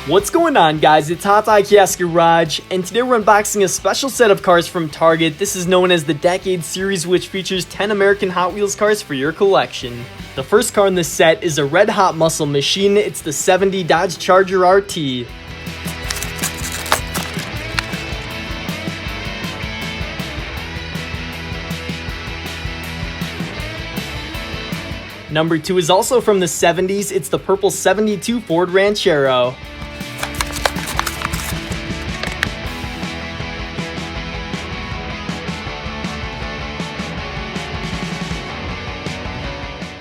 What's going on, guys? It's HotDiecast Garage, and today we're unboxing a special set of cars from Target. This is known as the Decade Series, which features 10 American Hot Wheels cars for your collection. The first car in this set is a red hot muscle machine. It's the 70 Dodge Charger RT. Number 2 is also from the 70s. It's the purple 72 Ford Ranchero.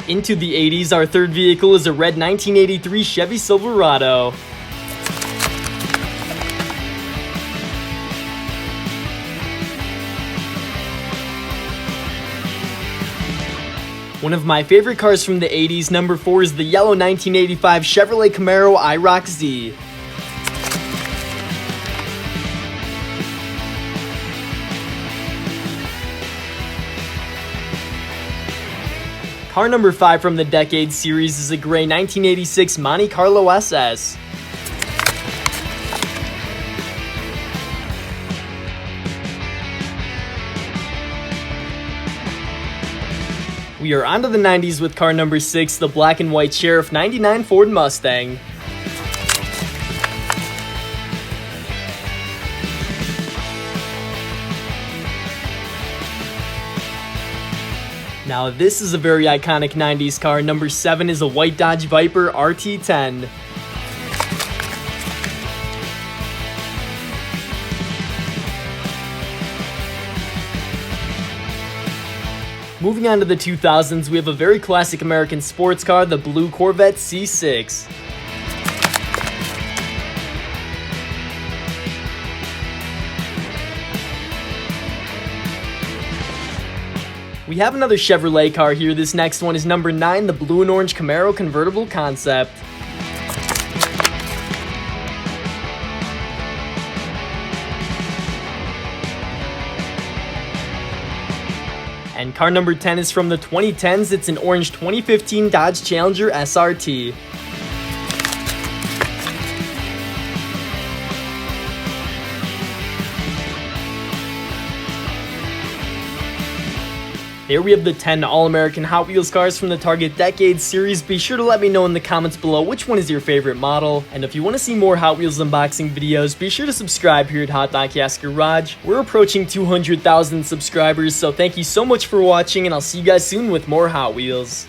Into the 80s, our third vehicle is a red 1983 Chevy Silverado. One of my favorite cars from the 80s, number 4, is the yellow 1985 Chevrolet Camaro IROC Z. Car number 5 from the Decade Series is a gray 1986 Monte Carlo SS. We are onto the 90s with car number 6, the black and white Sheriff 99 Ford Mustang. Now this is a very iconic 90s car. Number 7 is a white Dodge Viper RT10. Moving on to the 2000s, we have a very classic American sports car, the blue Corvette C6. We have another Chevrolet car here. This next one is number 9, the blue and orange Camaro convertible concept. And car number 10 is from the 2010s. It's an orange 2015 Dodge Challenger SRT. There we have the 10 All-American Hot Wheels cars from the Target Decade Series. Be sure to let me know in the comments below which one is your favorite model. And if you want to see more Hot Wheels unboxing videos, be sure to subscribe here at HotDiecast Garage. We're approaching 200,000 subscribers, so thank you so much for watching, and I'll see you guys soon with more Hot Wheels.